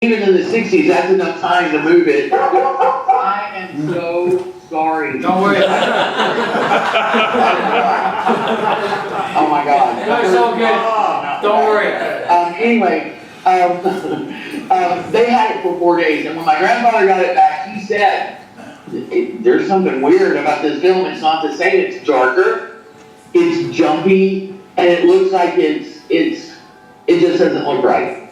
even in the 60s, that's enough time to move it. I am so sorry. Don't worry. Oh my God. No, it's all good. Don't worry. Anyway, they had it for 4 days, and when my grandfather got it back, he said, there's something weird about this film. It's not the same. It's darker, it's jumpy, and it looks like it just doesn't look right.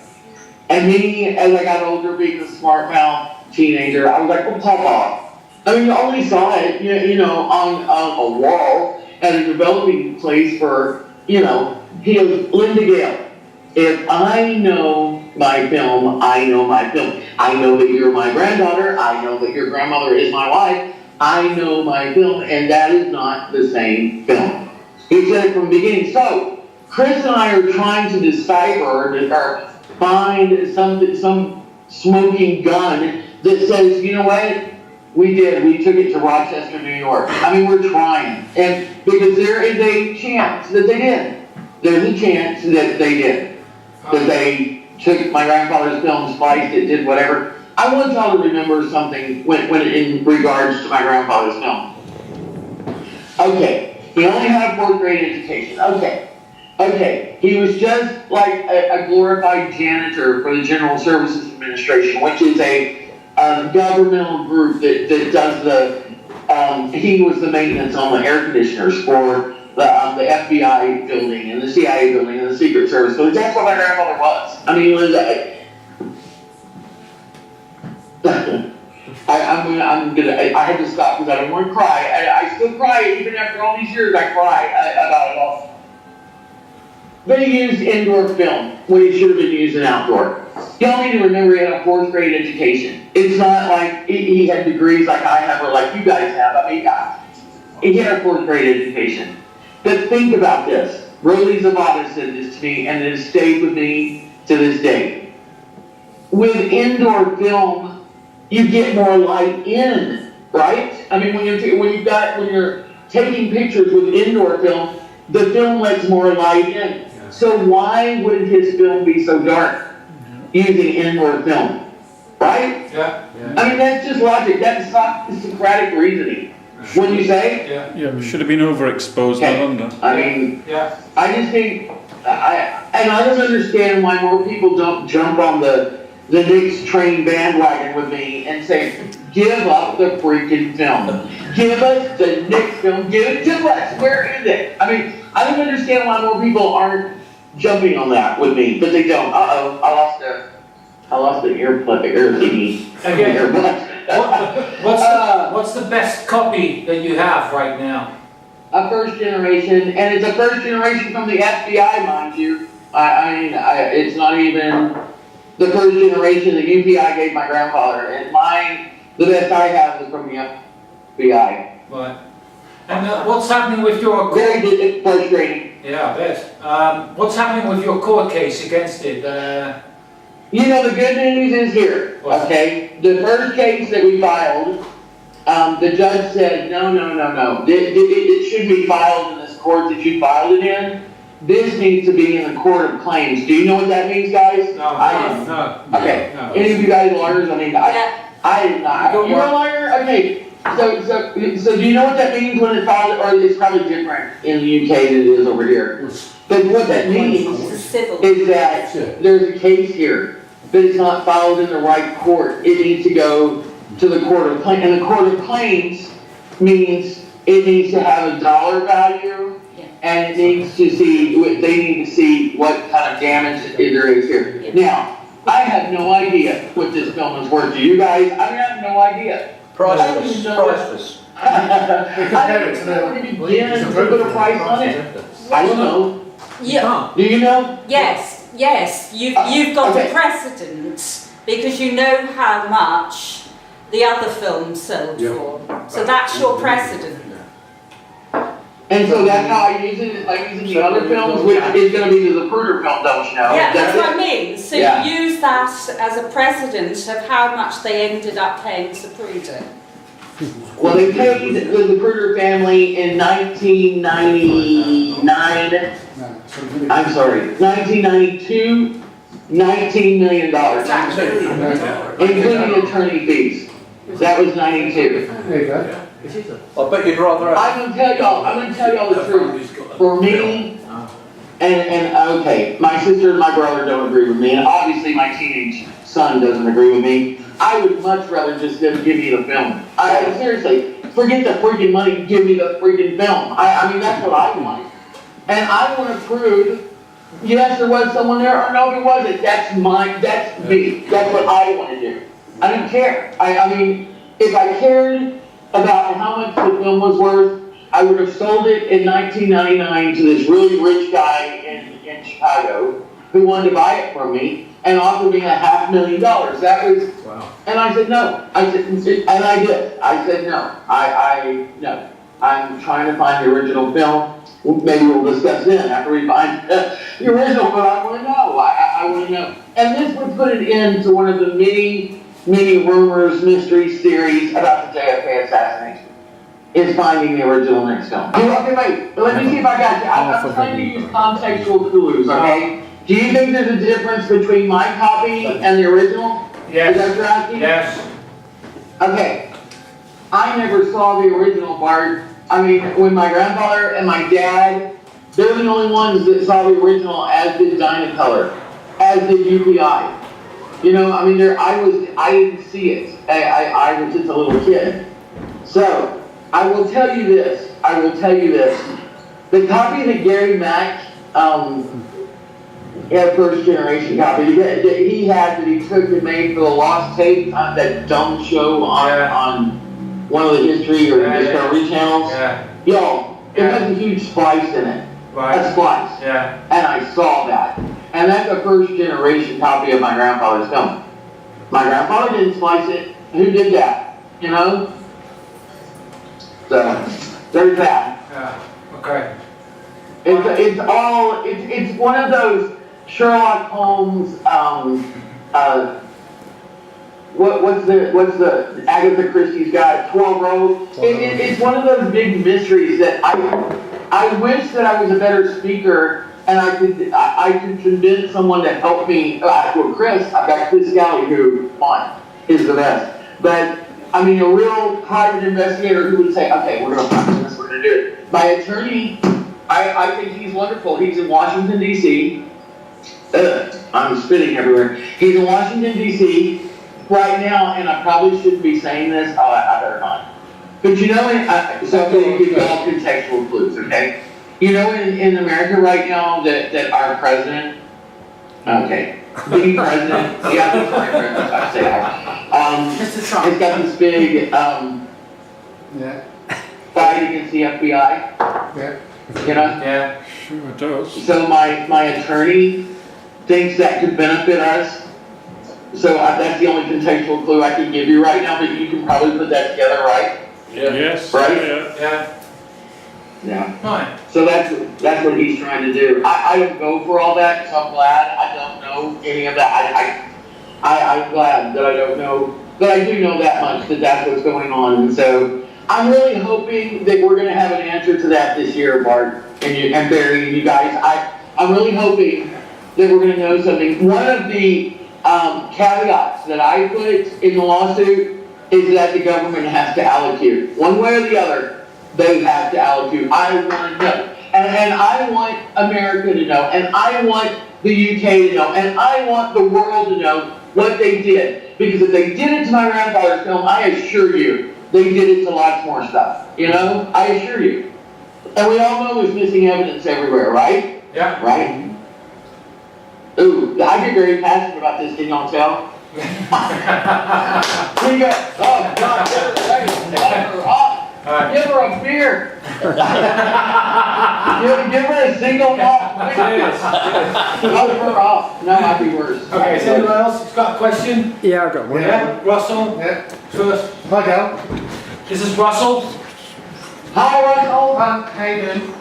And me, as I got older, being a smart mouth teenager, I was like, well, Papa. I mean, you only saw it, you know, on a wall at a developing place for, you know, he goes, Linda Gayle, if I know my film, I know my film. I know that you're my granddaughter. I know that your grandmother is my wife. I know my film, and that is not the same film. He said it from the beginning. So, Chris and I are trying to decipher or find some smoking gun that says, you know what? We took it to Rochester, New York. I mean, we're trying. And because there is a chance that they did. There's a chance that they did. That they took my grandfather's film, spliced it, did whatever. I want y'all to remember something when in regards to my grandfather's film. Okay, he only had a 4th grade education. Okay, he was just like a glorified janitor for the General Services Administration, which is a governmental group that does he was the maintenance on the air conditioners for the FBI building and the CIA building and the Secret Service. So that's what my grandfather was. I mean, he was I had to stop because I don't want to cry. I still cry even after all these years. I cry about it all. But he used indoor film when he should have been using outdoor. Y'all need to remember he had a 4th grade education. It's not like he had degrees like I have or like you guys have. I mean, he had a 4th grade education. But think about this. Roly Zavada said this to me, and it has stayed with me to this day. With indoor film, you get more light in, right? I mean, when you're taking pictures with indoor film, the film lets more light in. So why would his film be so dark using indoor film? Right? Yeah. I mean, that's just logic. That's not Socratic reasoning. Wouldn't you say? Yeah, we should have been overexposed, not under. I mean, Yeah. I just think, I don't understand why more people don't jump on the Nix train bandwagon with me and say, give up the freaking film. Give us the Nix film. Give it to us. Where is it? I mean, I don't understand why more people aren't jumping on that with me, but they don't. Uh-oh, I lost the earplug, thingy. Okay. What's the best copy that you have right now? A 1st generation, and it's a 1st generation from the FBI, mind you. I mean, it's not even the 1st generation that UPI gave my grandfather, and the best I have is from the FBI. Right. And what's happening with your court? Very frustrating. Yeah, I bet. What's happening with your court case against it? You know, the good news is here, okay? The first case that we filed, the judge said, no. It should be filed in this court that you filed it in. This needs to be in the court of claims. Do you know what that means, guys? No. Okay. No. Any of you guys lawyers? I mean, I did not. You're a lawyer? Okay. So do you know what that means when it's filed, or it's probably different in the UK than it is over here? But what that means is that there's a case here, but it's not filed in the right court. It needs to go to the court of claims, and the court of claims means it needs to have a dollar value, and it needs to see. They need to see what kind of damage there is here. Now, I have no idea what this film is worth. Do you guys? I mean, I have no idea. Priceless. I don't know where to begin to put a price on it. I don't know. Yeah. Do you know? Yes. You've got a precedent because you know how much the other film sold for. So that's your precedent. And so that's how I use it, like using the other films, which is going to be the Zapruder film, don't you know? Yeah, that's what I mean. So Yeah. you use that as a precedent of how much they ended up paying Zapruder. Well, they paid the Zapruder family in 1999, I'm sorry, 1992, $19 million, including attorney fees. That was 92. There you go. I bet you'd rather have. I'm gonna tell y'all the truth. For me, and okay, my sister and my brother don't agree with me, and obviously my teenage son doesn't agree with me. I would much rather just them give me the film. Seriously, forget the freaking money, give me the freaking film. I mean, that's what I want. And I want to prove, yes, there was someone there, or no, there wasn't. That's me. That's what I want to do. I don't care. I mean, if I cared about how much the film was worth, I would have sold it in 1999 to this really rich guy in Chicago who wanted to buy it from me and offered me $500,000. That was, wow. And I said no. I said, and I did. I said no. No. I'm trying to find the original film. Maybe we'll discuss then after we find the original, but I want to know. I want to know. And this would put an end to one of the many rumors, mysteries, theories about the JFK assassination. Is finding the original Nix film. Okay, wait. Let me see if I got you. I'm trying to use contextual clues, okay? Do you think there's a difference between my copy and the original? Yes. Is that what you're asking? Yes. Okay. I never saw the original part. I mean, when my grandfather and my dad, they're the only ones that saw the original, as did Dynacolor, as did UPI. You know, I mean, I didn't see it. I was just a little kid. So, I will tell you this. The copy that Gary Mack, had first generation copy, he had that he took and made for the Lost Tape, that dumb show on one of the history or Discovery channels. Yeah. Yo, it has a huge splice in it. Right. A splice. Yeah. And I saw that. And that's a first generation copy of my grandfather's film. My grandfather didn't splice it. Who did that? You know? So, there's that. Yeah. Okay. It's one of those Sherlock Holmes, what's the Agatha Christie's got, 12 Rows? It's one of those big mysteries that I wish that I was a better speaker and I could convince someone to help me. I've got Chris Scally, who is the best. But I mean, a real private investigator who would say, okay, we're going to find this, we're going to do it. My attorney, I think he's wonderful. He's in Washington, D.C. I'm spitting everywhere. He's in Washington, D.C. right now, and I probably shouldn't be saying this. I better not. But you know, so I'm going to give you all contextual clues, okay? You know, in America right now, that our president, the president, the current president, I say Mr. Trump. has got this big fight against the FBI. Yeah. You know? Yeah. Sure it does. So my attorney thinks that could benefit us. So that's the only contextual clue I can give you right now, but you can probably put that together, right? Yeah. Yes. Right? Yeah. Yeah. Right. So that's what he's trying to do. I don't go for all that, so I'm glad I don't know any of that. I'm glad that I don't know, but I do know that much, that that's what's going on. And so I'm really hoping that we're going to have an answer to that this year, Bart and Barry and you guys. I'm really hoping that we're going to know something. One of the caveats that I put in the lawsuit is that the government has to allocate. One way or the other, they have to allocate. I want to know. And I want America to know. And I want the UK to know. And I want the world to know what they did. Because if they did it to my grandfather's film, I assure you, they did it to lots more stuff. You know? I assure you. And we all know there's missing evidence everywhere, right? Yeah. Right? Ooh, I get very passionate about this, can y'all tell? We got, oh God, give her a beer. give her a single malt. Cut her off. No, might be worse. Okay, is anyone else got a question? Yeah, I've got one. Yeah, Russell? Yeah. First. Hi, Gayle. This is Russell. Hi, Russell. How you doing?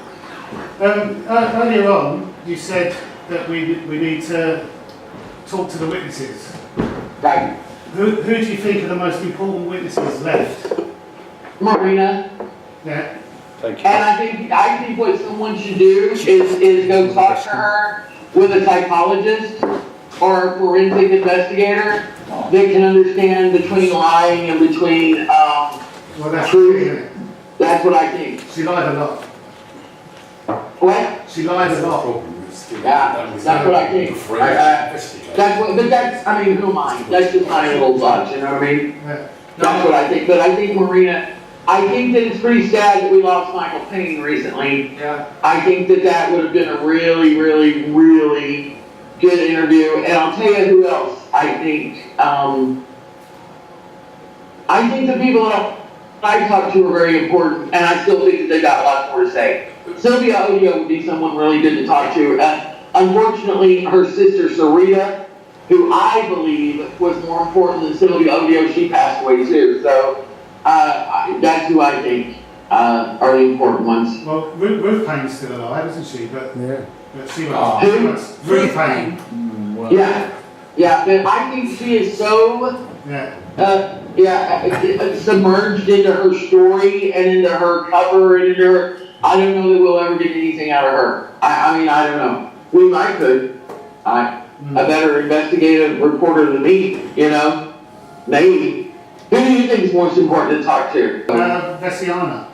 Earlier on, you said that we need to talk to the witnesses. Right. Who do you think are the most important witnesses left? Marina. Yeah. Thank you. And I think what someone should do is go talk to her with a psychologist or a forensic investigator that can understand between lying and between, Well, that's truth. isn't it? That's what I think. She lied a lot. What? She lied a lot. Yeah, that's what I think. That's what, but that's, I mean, who am I? That's just my little thoughts, you know what I mean? Yeah. That's what I think, but I think Marina, I think that it's pretty sad that we lost Michael Payne recently. Yeah. I think that that would have been a really, really, really good interview, and I'll tell you who else I think the people that I talked to are very important, and I still think that they got lots more to say. Sylvia Odio would be someone really good to talk to. Unfortunately, her sister Sarita, who I believe was more important than Sylvia Odio, she passed away too. So that's who I think are the important ones. Well, Ruth Payne's still alive, isn't she? But she was. Who? Ruth Payne. Yeah, but I think she is so submerged into her story and into her cover and into her. I don't know that we'll ever get anything out of her. I mean, I don't know. We might could. A better investigative reporter than me, you know? Maybe. Who do you think is most important to talk to? Vessiana.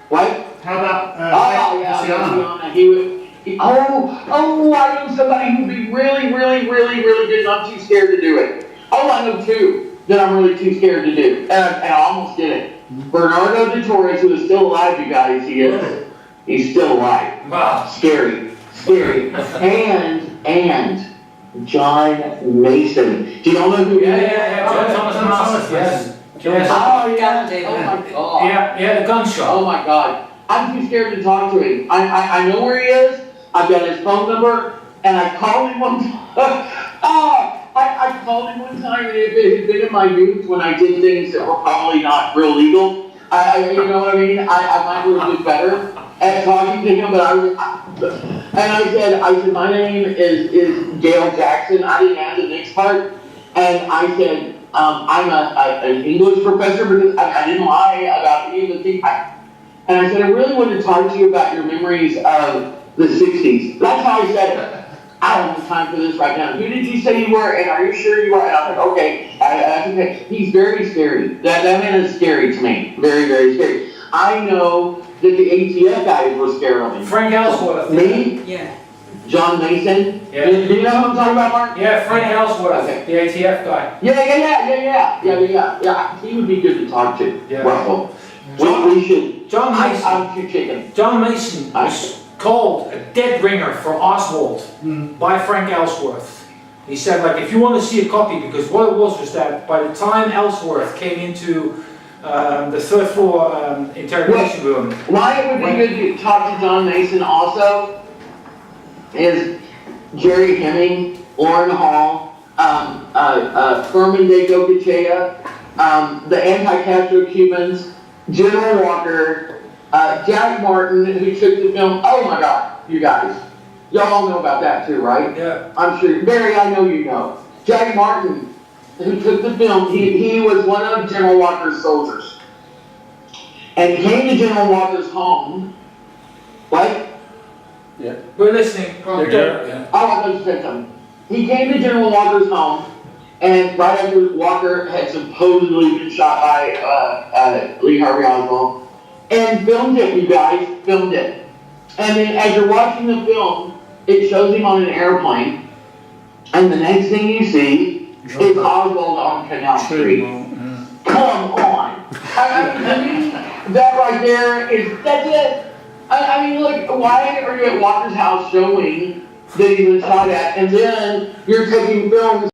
What? How about Vessiana. He would. I know somebody who'd be really, really, really, really good, and I'm too scared to do it. I know two that I'm really too scared to do, and I almost did it. Bernardo de Torres, who is still alive, you guys, he is. He's still alive. Wow. Scary. And John Mason. Do you all know who he is? John Thomas Mason, yes. Yes. Oh, yeah. Gun Oh, my God. Yeah, the gunshot. Oh, my God. I'm too scared to talk to him. I know where he is. I've got his phone number, and I called him one time. I called him one time, and it had been in my youth when I did things that were probably not real legal. You know what I mean? I might have been better at talking to him, but I said, my name is Gayle Jackson. I didn't add the next part. And I said, I'm an English professor because I didn't lie about any of the things. And I said, I really want to talk to you about your memories of the 60s. That's how I said it. I don't have time for this right now. Who did you say you were? And are you sure you were? And I was like, okay. Okay. He's very scary. That man is scary to me. Very, very scary. I know that the ATF guys were scared of me. Frank Ellsworth. Me? Yeah. John Mason? Yeah. Do you know who I'm talking about, Mark? Yeah, Frank Ellsworth, Okay. the ATF guy. Yeah. He would be good to talk to. Yeah. Russell. We should. John Mason. I'm too chicken. John Mason was called a dead ringer for Oswald by Frank Ellsworth. He said, like, if you want to see a copy, because what it was that by the time Ellsworth came into the third floor interrogation room. Why it would be good to talk to John Mason also is Jerry Hemming, Lauren Hall, Furman de Gocochea, the anti-Castro Cubans, General Walker, Jack Martin, who took the film. Oh my God, you guys. Y'all all know about that too, right? Yeah. I'm sure. Barry, I know you know. Jack Martin, who took the film, he was one of General Walker's soldiers. And he came to General Walker's home. What? Yeah. We're listening. Yeah. Oh, I thought you said something. He came to General Walker's home, and right after Walker had supposedly been shot by Lee Harvey Oswald, and filmed it, you guys, filmed it. And then as you're watching the film, it shows him on an airplane, and the next thing you see is Oswald on Canal Street. Come on. I mean, that right there that's it. I mean, look, why are you at Walker's house showing that he was shot at, and then you're taking films